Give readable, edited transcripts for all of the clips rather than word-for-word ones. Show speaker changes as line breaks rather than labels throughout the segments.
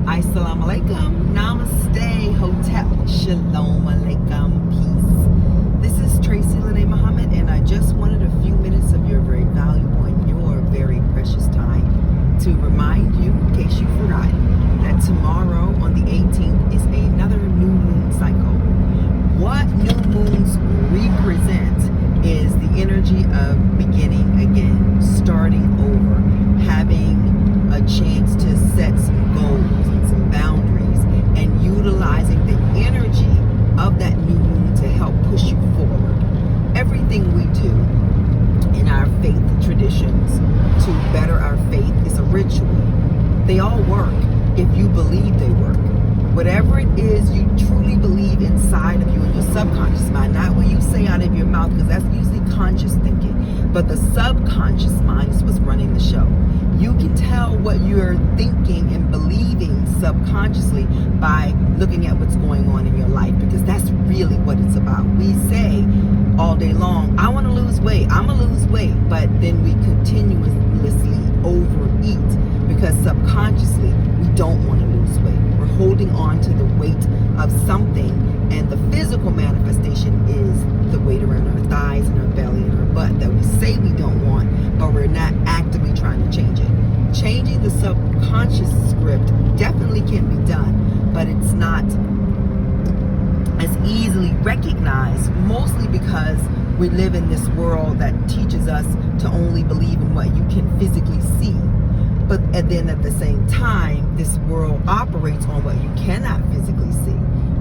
Assalamu alaikum, namaste, hotep, shalom alaikum, peace. This is Tracy Lene Muhammad, and I just wanted a few minutes of your very valuable and your very precious time to remind you, in case you forgot, that tomorrow on the 18th is another new moon cycle. What new moons represent is the energy of beginning again, starting over, having a chance to set some goals and some boundaries, and utilizing the energy of that new moon to help push you forward. Everything we do in our faith traditions to better our faith is a ritual. They all work if you believe they work. Whatever it is you truly believe inside of you in your subconscious mind, not what you say out of your mouth, because that's usually conscious thinking, but the subconscious mind is what's running the show. You can tell what you're thinking and believing subconsciously by looking at what's going on in your life, because that's really what it's about. We say all day long, I want to lose weight, I'm going to lose weight, but then we continuously overeat because subconsciously we don't want to lose weight. We're holding on to the weight of something, and the physical manifestation is the weight around our thighs and our belly and our butt that we say we don't want, but we're not actively trying to change it. Changing the subconscious script definitely can be done, but it's not as easily recognized, mostly because we live in this world that teaches us to only believe in what you can physically see. But then at the same time, this world operates on what you cannot physically see.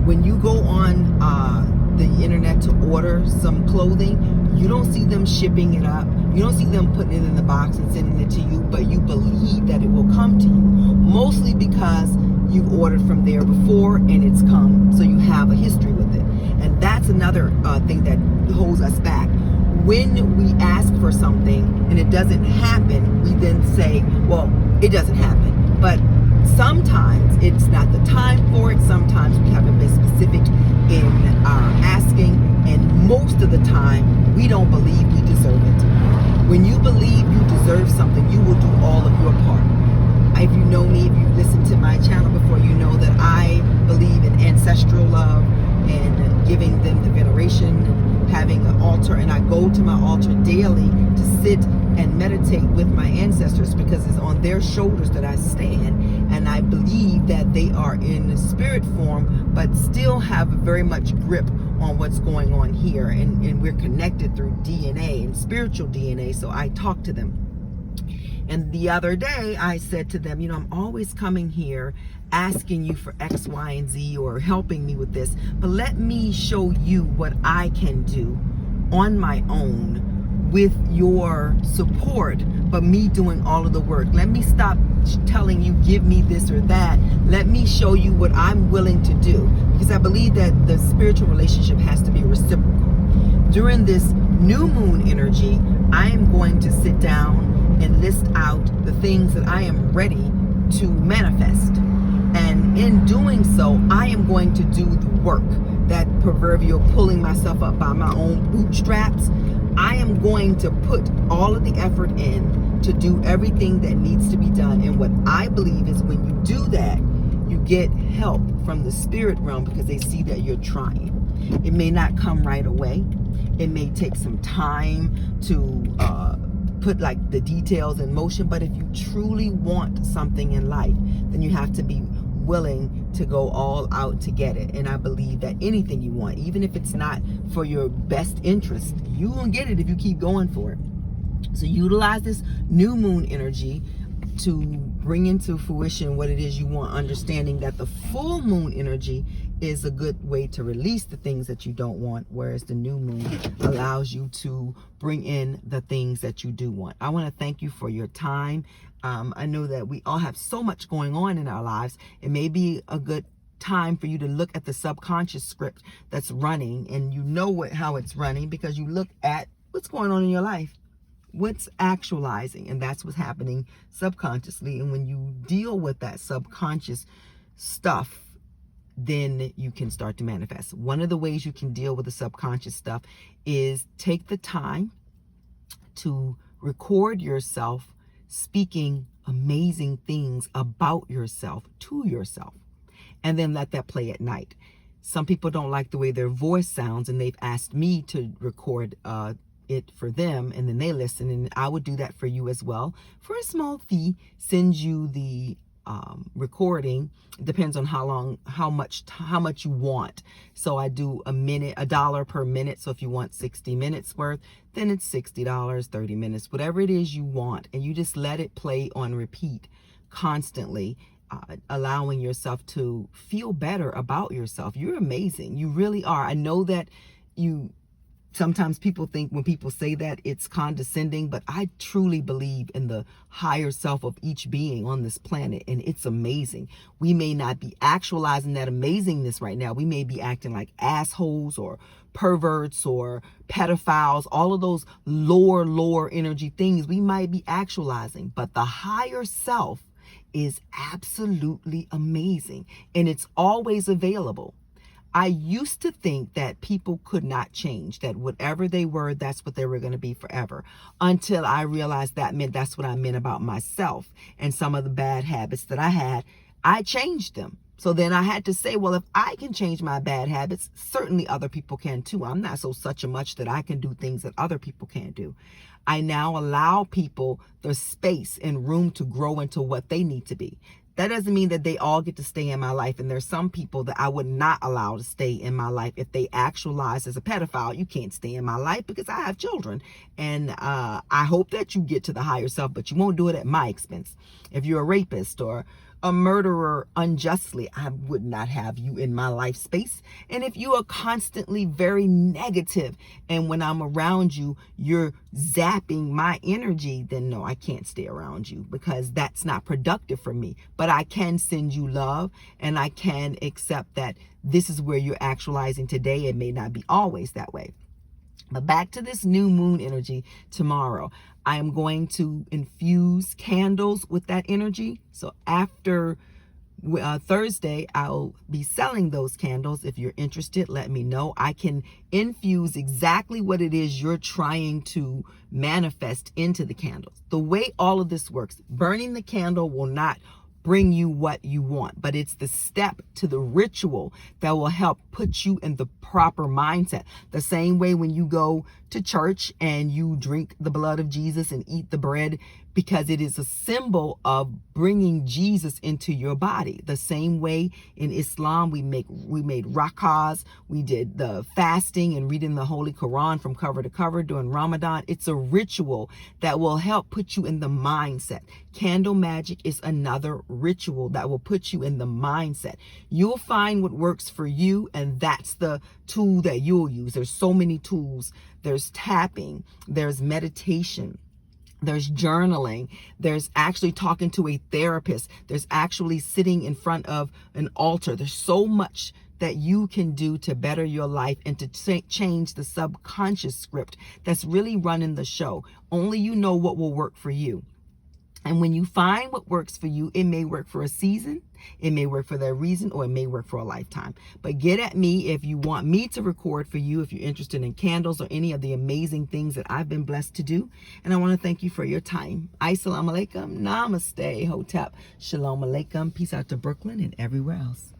When you go on the internet to order some clothing, you don't see them shipping it up. You don't see them putting it in the box and sending it to you, but you believe that it will come to you. Mostly because you've ordered from there before and it's come, so you have a history with it. And that's another thing that holds us back. When we ask for something and it doesn't happen, we then say, well, it doesn't happen. But sometimes it's not the time for it. Sometimes we haven't been specific in our asking. And most of the time, we don't believe we deserve it. When you believe you deserve something, you will do all of your part. If you know me, if you've listened to my channel before, you know that I believe in ancestral love and giving them the veneration, having an altar, and I go to my altar daily to sit and meditate with my ancestors, because it's on their shoulders that I stand, and I believe that they are in spirit form but still have very much grip on what's going on here, and we're connected through DNA and spiritual DNA, so I talk to them. And the other day I said to them, I'm always coming here asking you for X, Y, and Z, or helping me with this, but let me show you what I can do on my own with your support, but me doing all of the work. Let me stop telling you, give me this or that. Let me show you what I'm willing to do, because I believe that the spiritual relationship has to be reciprocal. During this new moon energy, I am going to sit down and list out the things that I am ready to manifest. And in doing so, I am going to do the work, that proverbial pulling myself up by my own bootstraps. I am going to put all of the effort in to do everything that needs to be done. And what I believe is when you do that, you get help from the spirit realm, because they see that you're trying. It may not come right away. It may take some time to put like the details in motion, but if you truly want something in life, then you have to be willing to go all out to get it. And I believe that anything you want, even if it's not for your best interest, you will get it if you keep going for it. So utilize this new moon energy to bring into fruition what it is you want, understanding that the full moon energy is a good way to release the things that you don't want, whereas the new moon allows you to bring in the things that you do want. I want to thank you for your time. I know that we all have so much going on in our lives. It may be a good time for you to look at the subconscious script that's running, and you know how it's running because you look at what's going on in your life. What's actualizing, and that's what's happening subconsciously. And when you deal with that subconscious stuff, then you can start to manifest. One of the ways you can deal with the subconscious stuff is take the time to record yourself speaking amazing things about yourself to yourself, and then let that play at night. Some people don't like the way their voice sounds, and they've asked me to record it for them, and then they listen, and I would do that for you as well for a small fee. Send you the recording. It depends on how much you want. So I do $1 per minute. So if you want 60 minutes worth, then it's $60, 30 minutes, whatever it is you want, and you just let it play on repeat constantly. Allowing yourself to feel better about yourself. You're amazing. You really are. I know that sometimes people think when people say that it's condescending, but I truly believe in the higher self of each being on this planet, and it's amazing. We may not be actualizing that amazingness right now. We may be acting like assholes or perverts or pedophiles, all of those lower energy things we might be actualizing, but the higher self is absolutely amazing, and it's always available. I used to think that people could not change, that whatever they were, that's what they were going to be forever, until I realized that meant that's what I meant about myself, and some of the bad habits that I had, I changed them. So then I had to say, well, if I can change my bad habits, certainly other people can too. I'm not so such a much that I can do things that other people can't do. I now allow people the space and room to grow into what they need to be. That doesn't mean that they all get to stay in my life. And there's some people that I would not allow to stay in my life. If they actualize as a pedophile, you can't stay in my life because I have children. And I hope that you get to the higher self, but you won't do it at my expense. If you're a rapist or a murderer unjustly, I would not have you in my life space. And if you are constantly very negative, and when I'm around you, you're zapping my energy, then no, I can't stay around you, because that's not productive for me. But I can send you love, and I can accept that this is where you're actualizing today. It may not be always that way. But back to this new moon energy tomorrow. I am going to infuse candles with that energy. So after Thursday, I'll be selling those candles. If you're interested, let me know. I can infuse exactly what it is you're trying to manifest into the candles. The way all of this works, burning the candle will not bring you what you want, but it's the step to the ritual that will help put you in the proper mindset. The same way when you go to church and you drink the blood of Jesus and eat the bread, because it is a symbol of bringing Jesus into your body. The same way in Islam, we made rakahs, we did the fasting and reading the Holy Quran from cover to cover during Ramadan. It's a ritual that will help put you in the mindset. Candle magic is another ritual that will put you in the mindset. You'll find what works for you, and that's the tool that you'll use. There's so many tools. There's tapping, there's meditation, there's journaling, there's actually talking to a therapist, there's actually sitting in front of an altar. There's so much that you can do to better your life and to change the subconscious script that's really running the show. Only you know what will work for you. And when you find what works for you, it may work for a season, it may work for that reason, or it may work for a lifetime. But get at me if you want me to record for you, if you're interested in candles or any of the amazing things that I've been blessed to do. And I want to thank you for your time. Assalamu alaikum, namaste, hotep, shalom alaikum, peace out to Brooklyn and everywhere else.